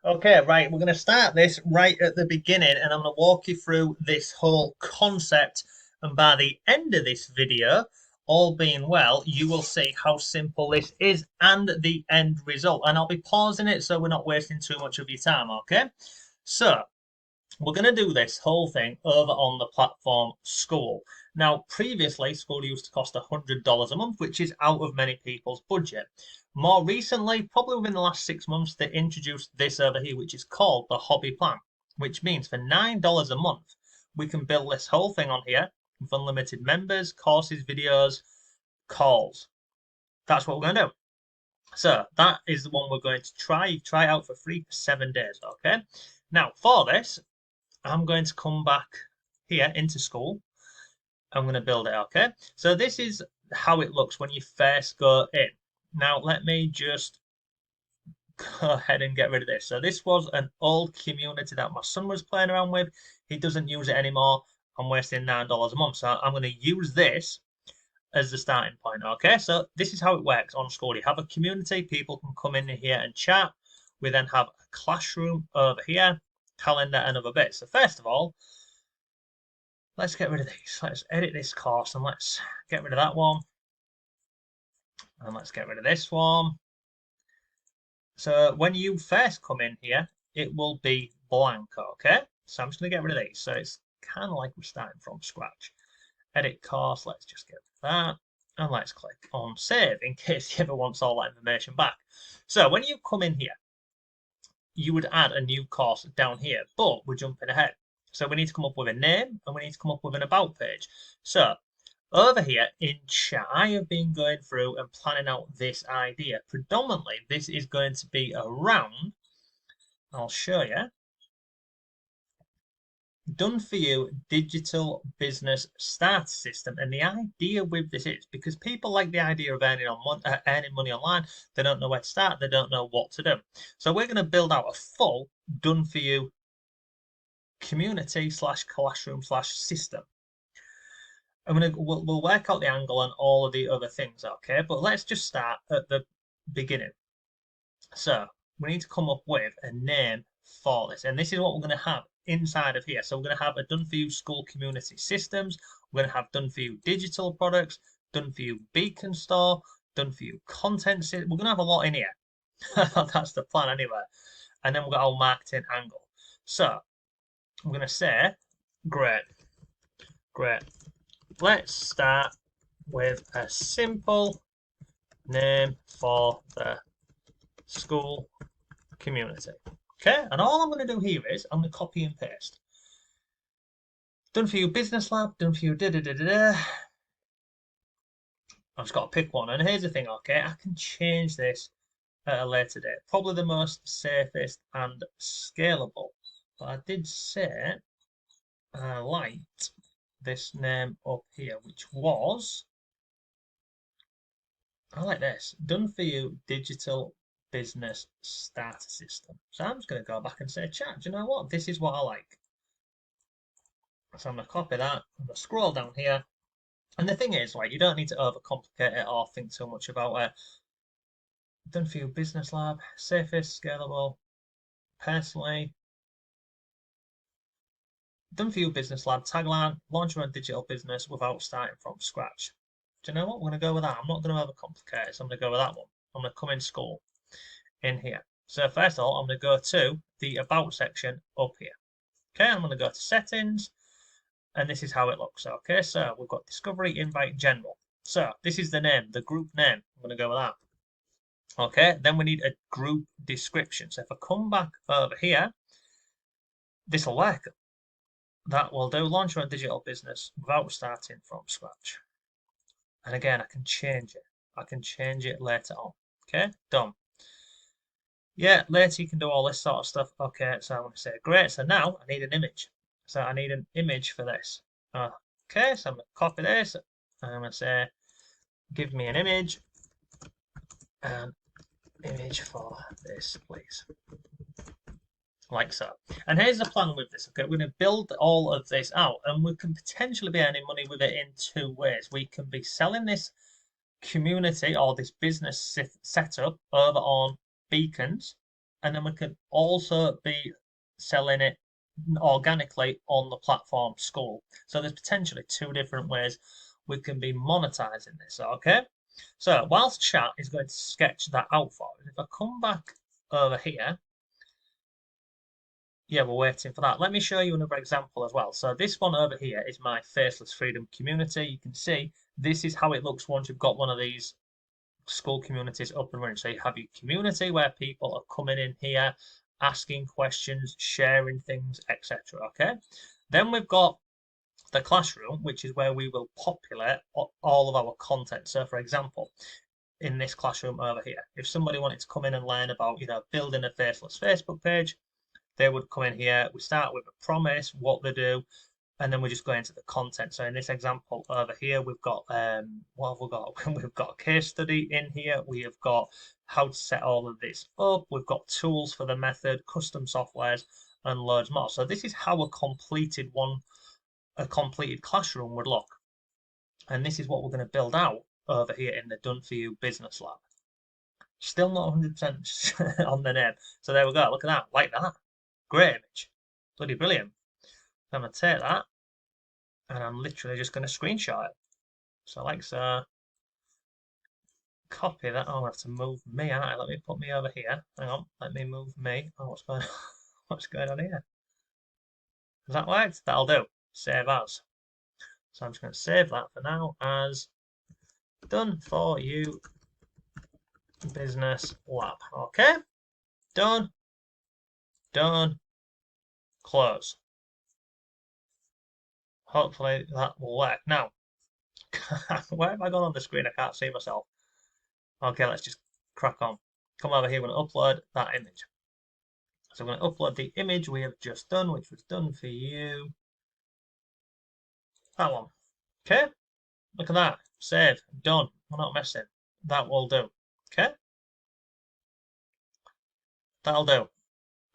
Okay, right, we're going to start this right at the beginning, and I'm going to walk you through this whole concept. And by the end of this video, all being well, you will see how simple this is and the end result. And I'll be pausing it so we're not wasting too much of your time, okay? So, we're going to do this whole thing over on the platform School. Now, previously, School used to cost $100 a month, which is out of many people's budget. More recently, probably within the last 6 months, they introduced this over here, which is called the Hobby Plan, which means for $9 a month, we can build this whole thing on here with unlimited members, courses, videos, calls. That's what we're going to do. So that is the one we're going to try out for free for 7 days. Okay. Now for this, I'm going to come back here into School. I'm going to build it, okay? So this is how it looks when you first go in. Now let me just go ahead and get rid of this. So this was an old community that my son was playing around with. He doesn't use it anymore. I'm wasting $9 a month. So I'm going to use this as the starting point, okay? So this is how it works on School. You have a community, people can come in here and chat. We then have a classroom over here, calendar and other bits. So first of all, let's get rid of these. Let's edit this course and let's get rid of that one. And let's get rid of this one. So when you first come in here, it will be blank, okay? So I'm just going to get rid of these. So it's kind of like we're starting from scratch. Edit course, let's just get rid of that. And let's click on save in case you ever want all that information back. So when you come in here, you would add a new course down here, but we're jumping ahead. So we need to come up with a name and we need to come up with an about page. So over here in chat, I have been going through and planning out this idea. Predominantly, this is going to be around, I'll show you, done for you digital business starter system. And the idea with this is because people like the idea of earning money online, they don't know where to start, they don't know what to do. So we're going to build out a full done for you community slash classroom slash system. We'll work out the angle and all of the other things, okay? But let's just start at the beginning. So we need to come up with a name for this, and this is what we're going to have inside of here. So we're going to have a done for you school community systems. We're going to have done for you digital products, done for you beacon store, done for you content. We're going to have a lot in here. That's the plan anyway. And then we've got our marketing angle. So I'm going to say, great. Let's start with a simple name for the school community. Okay, and all I'm going to do here is I'm going to copy and paste. Done for you business lab, done for you da da da da da. I've just got to pick one. And here's the thing, okay, I can change this at a later date. Probably the most safest and scalable. But I did say I liked this name up here, which was, I like this, done for you digital business starter system. So I'm just going to go back and say, chat, do you know what? This is what I like. So I'm going to copy that. I'm going to scroll down here. And the thing is, like, you don't need to overcomplicate it or think too much about it. Done for you business lab, safest, scalable, personally. Done for you business lab, tagline, launch your own digital business without starting from scratch. Do you know what? We're going to go with that. I'm not going to overcomplicate it, so I'm going to go with that one. I'm going to come in school in here. So first of all, I'm going to go to the about section up here. Okay, I'm going to go to settings, and this is how it looks. Okay, so we've got discovery, invite, general. So this is the name, the group name. I'm going to go with that. Okay, then we need a group description. So if I come back over here, this will work. That will do. Launch your own digital business without starting from scratch. And again, I can change it. I can change it later on. Okay, done. Yeah, later you can do all this sort of stuff. Okay, so I'm going to say, great. So now I need an image. So I need an image for this. Okay, so I'm going to copy this. And I'm going to say, give me an image. An image for this, please. Like so. And here's the plan with this. Okay, we're going to build all of this out, and we can potentially be earning money with it in two ways. We can be selling this community or this business setup over on beacons, and then we can also be selling it organically on the platform school. So there's potentially two different ways we can be monetizing this. Okay. So whilst chat is going to sketch that out for us, if I come back over here, yeah, we're waiting for that. Let me show you another example as well. So this one over here is my Faceless Freedom community. You can see this is how it looks once you've got one of these school communities up and running. So you have your community where people are coming in here, asking questions, sharing things, etc. Okay. Then we've got the classroom, which is where we will populate all of our content. So for example, in this classroom over here, if somebody wanted to come in and learn about, building a faceless Facebook page, they would come in here. We start with a promise, what they do, and then we just go into the content. So in this example over here, we've got what have we got? We've got a case study in here. We have got how to set all of this up. We've got tools for the method, custom softwares, and loads more. So this is how a completed classroom would look. And this is what we're going to build out over here in the Done For You Business Lab. Still not 100% on the name. So there we go. Look at that. Like that. Great image. Bloody brilliant. I'm going to take that and I'm literally just going to screenshot it. So like so. Copy that. Oh, I have to move me out. Let me put me over here. Hang on. Let me move me. Oh, what's going on? What's going on here? Has that worked? That'll do. Save as. So I'm just going to save that for now as Done For You Business Lab. Okay. Done. Done. Close. Hopefully that will work. Now, where have I gone on the screen? I can't see myself. Okay, let's just crack on. Come over here, we're going to upload that image. So we're going to upload the image we have just done, which was Done For You. That one. Okay, look at that. Save. Done. We're not messing. That will do. Okay. That'll do.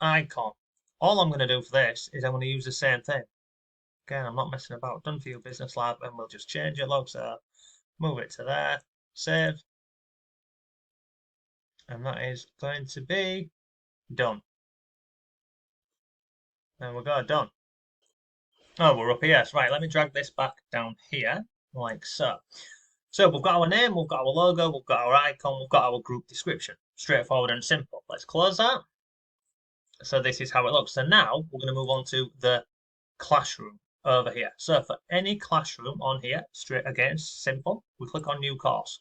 Icon. All I'm going to do for this is I'm going to use the same thing. Again, I'm not messing about. Done For You Business Lab, and we'll just change it. Look, so move it to there. Save. And that is going to be done. There we go, done. Oh, we're up here. So, right, let me drag this back down here, like so. So we've got our name, we've got our logo, we've got our icon, we've got our group description. Straightforward and simple. Let's close that. So this is how it looks. So now we're going to move on to the classroom over here. So for any classroom on here, straight again, simple. We click on new course.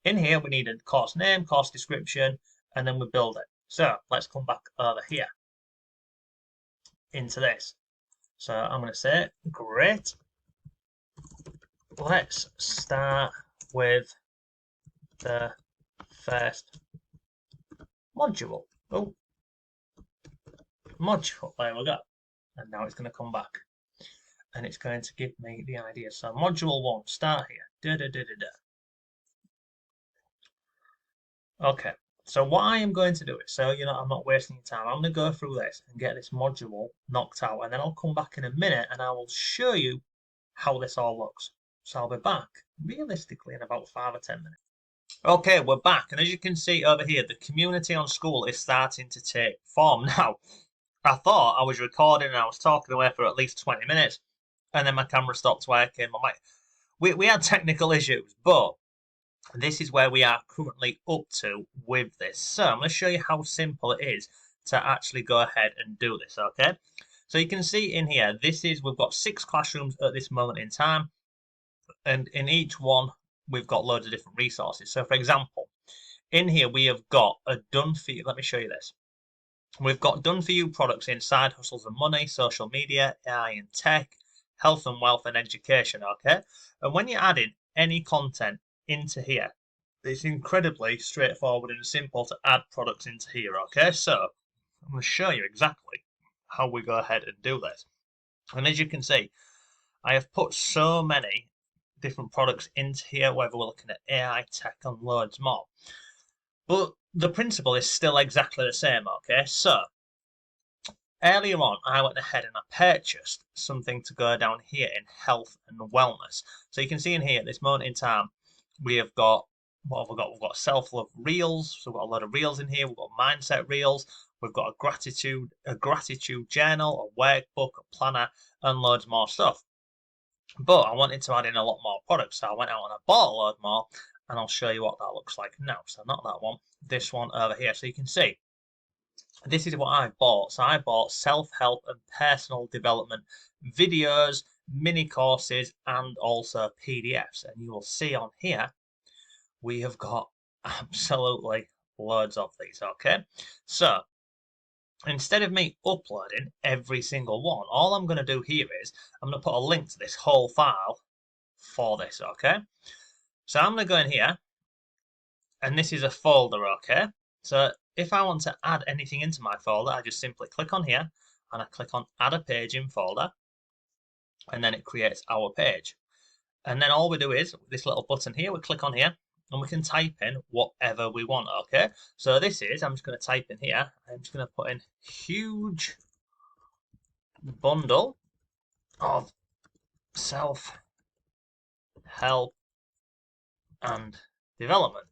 In here, we need a course name, course description, and then we build it. So let's come back over here into this. So I'm going to say, great. Let's start with the first module. Oh, module. There we go. And now it's going to come back. And it's going to give me the idea. So module 1, start here. Okay. So what I am going to do is, so I'm not wasting your time. I'm going to go through this and get this module knocked out, and then I'll come back in a minute and I will show you how this all looks. So I'll be back realistically in about 5 or 10 minutes. Okay, we're back, and as you can see over here, the community on school is starting to take form now. I thought I was recording and I was talking away for at least 20 minutes, and then my camera stopped working. We had technical issues, but this is where we are currently up to with this. So I'm going to show you how simple it is to actually go ahead and do this, okay? So you can see in here, we've got 6 classrooms at this moment in time, and in each one, we've got loads of different resources. So for example, in here, we have got a Done For You. Let me show you this. We've got Done For You products in side hustles and money, social media, AI and tech, health and wealth and education, okay? And when you're adding any content into here, it's incredibly straightforward and simple to add products into here, okay? So I'm going to show you exactly how we go ahead and do this. And as you can see, I have put so many different products into here, whether we're looking at AI, tech, and loads more. But the principle is still exactly the same, okay? So earlier on, I went ahead and I purchased something to go down here in health and wellness. So you can see in here, at this moment in time, we have got, what have we got? We've got self-love reels. So we've got a lot of reels in here. We've got mindset reels. We've got a gratitude journal, a workbook, a planner, and loads more stuff. But I wanted to add in a lot more products, so I went out and I bought a load more, and I'll show you what that looks like now. So not that one, this one over here. So you can see, this is what I bought. So I bought self-help and personal development videos, mini courses, and also PDFs. And you will see on here, we have got absolutely loads of these, okay? So instead of me uploading every single one, all I'm going to do here is I'm going to put a link to this whole file for this, okay? So I'm going to go in here, and this is a folder, okay? So if I want to add anything into my folder, I just simply click on here, and I click on add a page in folder, and then it creates our page. And then all we do is, this little button here, we click on here, and we can type in whatever we want, okay? So this is, I'm just going to type in here, I'm just going to put in huge bundle of self-help and development.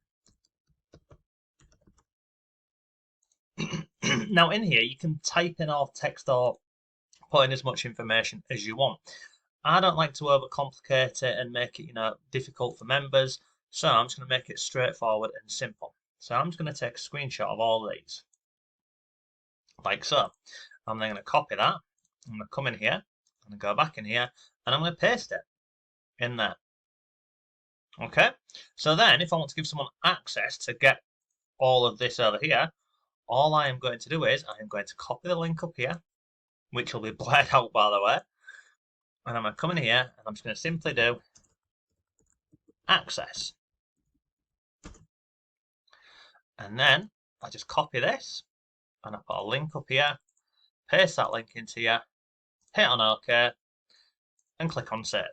Now in here, you can type in all text or put in as much information as you want. I don't like to overcomplicate it and make it, difficult for members. So I'm just going to make it straightforward and simple. So I'm just going to take a screenshot of all these, like so. I'm then going to copy that. I'm going to come in here, I'm going to go back in here, and I'm going to paste it in there. Okay, so then if I want to give someone access to get all of this over here, all I am going to do is I am going to copy the link up here, which will be blurred out by the way, and I'm going to come in here and I'm just going to simply do access. And then I just copy this and I put a link up here, paste that link into here, hit on OK, and click on save.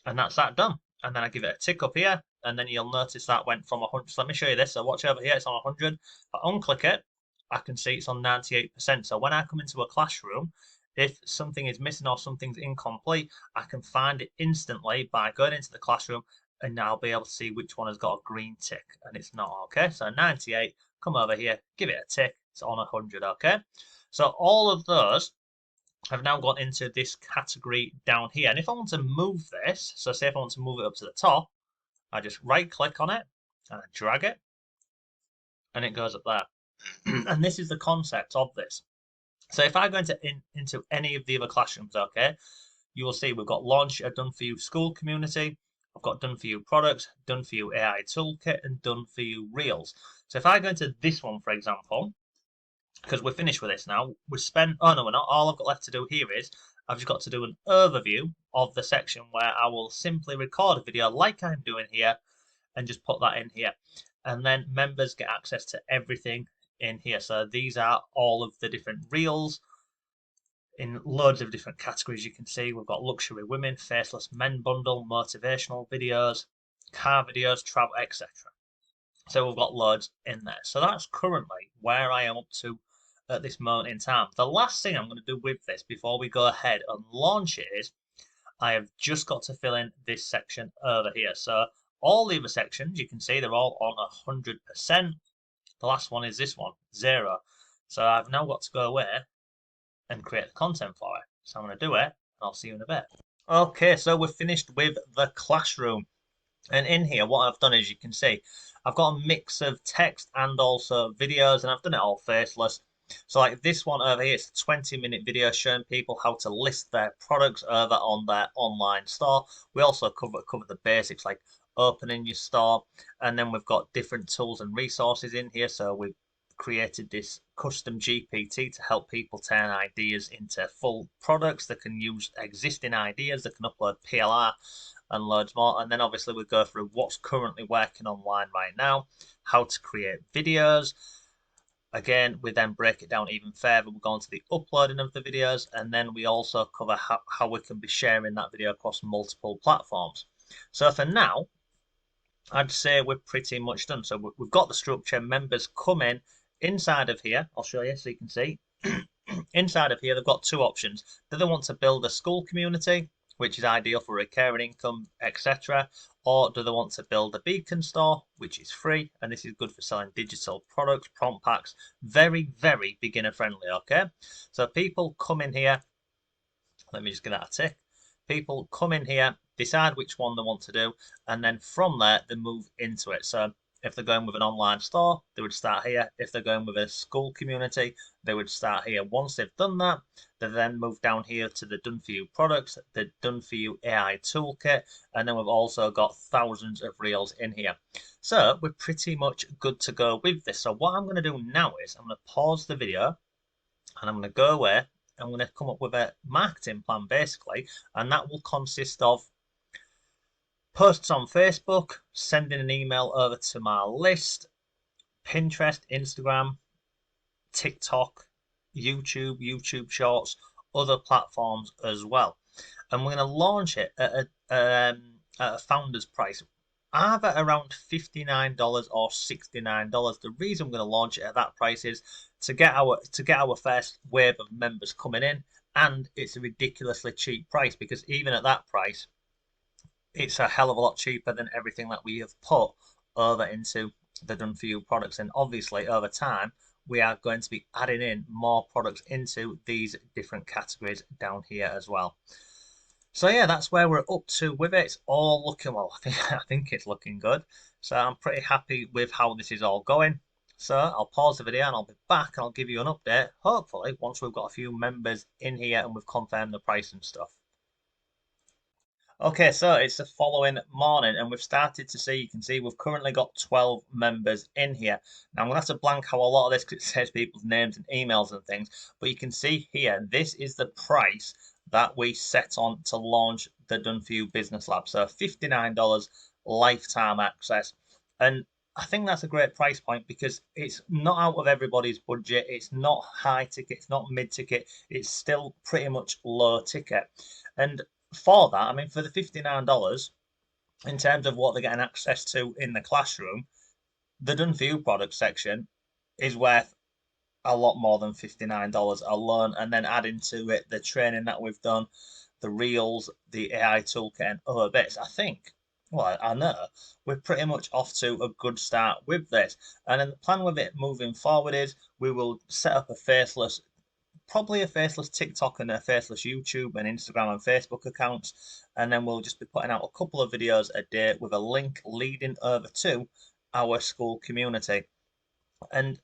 And that's that done. And then I give it a tick up here, and then you'll notice that went from 100. So let me show you this. So watch over here, it's on 100. If I unclick it, I can see it's on 98%. So when I come into a classroom, if something is missing or something's incomplete, I can find it instantly by going into the classroom, and I'll be able to see which one has got a green tick and it's not, okay? So 98, come over here, give it a tick, it's on 100, okay? So all of those have now gone into this category down here. And if I want to move this, so say if I want to move it up to the top, I just right click on it and I drag it and it goes up there. And this is the concept of this. So if I go into any of the other classrooms, okay, you will see we've got launch a done for you school community, I've got done for you products, done for you AI toolkit, and done for you reels. So if I go into this one, for example, because we're finished with this now, we spent, oh no, we're not, all I've got left to do here is I've just got to do an overview of the section where I will simply record a video like I'm doing here and just put that in here. And then members get access to everything in here. So these are all of the different reels in loads of different categories. You can see we've got luxury women, faceless men bundle, motivational videos, car videos, travel, etc. So we've got loads in there. So that's currently where I am up to at this moment in time. The last thing I'm going to do with this before we go ahead and launch it is I have just got to fill in this section over here. So all the other sections, you can see they're all on 100%. The last one is this one, 0. So I've now got to go away and create the content for it. So I'm going to do it, and I'll see you in a bit. Okay, so we're finished with the classroom. And in here, what I've done, as you can see, I've got a mix of text and also videos, and I've done it all faceless. So like this one over here, it's a 20-minute video showing people how to list their products over on their online store. We also cover the basics like opening your store, and then we've got different tools and resources in here. So we've created this custom GPT to help people turn ideas into full products that can use existing ideas, that can upload PLR and loads more. And then obviously we go through what's currently working online right now, how to create videos. Again, we then break it down even further. We go on to the uploading of the videos, and then we also cover how we can be sharing that video across multiple platforms. So for now, I'd say we're pretty much done. So we've got the structure. Members come in. Inside of here, I'll show you so you can see. Inside of here, they've got two options. Do they want to build a school community, which is ideal for recurring income, etc. Or do they want to build a beacon store, which is free, and this is good for selling digital products, prompt packs, very, very beginner friendly, okay? So people come in here, let me just get that a tick. People come in here, decide which one they want to do, and then from there they move into it. So if they're going with an online store, they would start here. If they're going with a school community, they would start here. Once they've done that, they then move down here to the Done For You products, the Done For You AI toolkit, and then we've also got thousands of reels in here. So we're pretty much good to go with this. So what I'm going to do now is I'm going to pause the video and I'm going to go away. I'm going to come up with a marketing plan basically, and that will consist of posts on Facebook, sending an email over to my list, Pinterest, Instagram, TikTok, YouTube, YouTube Shorts, other platforms as well. And we're going to launch it at a founder's price, either around $59 or $69. The reason we're going to launch it at that price is to get our first wave of members coming in, and it's a ridiculously cheap price, because even at that price, it's a hell of a lot cheaper than everything that we have put over into the Done For You products. And obviously, over time, we are going to be adding in more products into these different categories down here as well. So yeah, that's where we're up to with it. It's all looking well. I think it's looking good. So I'm pretty happy with how this is all going. So I'll pause the video and I'll be back and I'll give you an update, hopefully, once we've got a few members in here and we've confirmed the price and stuff. Okay, so it's the following morning and we've started to see, you can see we've currently got 12 members in here. Now I'm going to have to blank out a lot of this because it says people's names and emails and things, but you can see here, this is the price that we set on to launch the Done For You Business Lab. So $59 lifetime access. And I think that's a great price point because it's not out of everybody's budget. It's not high ticket, it's not mid ticket, it's still pretty much low ticket. And for that, I mean, for the $59, in terms of what they're getting access to in the classroom, the Done For You product section is worth a lot more than $59 alone. And then adding to it the training that we've done, the reels, the AI toolkit, and other bits, I think, well, I know we're pretty much off to a good start with this. And then the plan with it moving forward is we will set up a faceless, probably a faceless TikTok and a faceless YouTube and Instagram and Facebook accounts, and then we'll just be putting out a couple of videos a day with a link leading over to our school community. And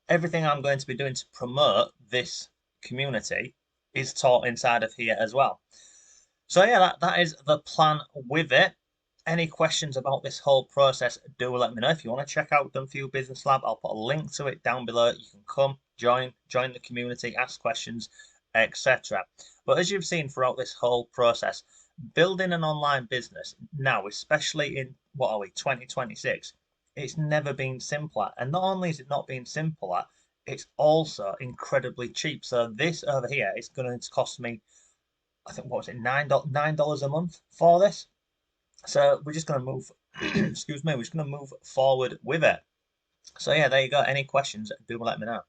everything I'm going to be doing to promote this community is taught inside of here as well. So yeah, that is the plan with it. Any questions about this whole process, do let me know. If you want to check out Done For You Business Lab, I'll put a link to it down below. You can come, join the community, ask questions, etc. But as you've seen throughout this whole process, building an online business now, especially in, what are we, 2026, it's never been simpler. And not only is it not being simpler, it's also incredibly cheap. So this over here is going to cost me, I think, what was it, $9 a month for this? So we're just going to move, excuse me, we're just going to move forward with it. So yeah, there you go. Any questions, do let me know.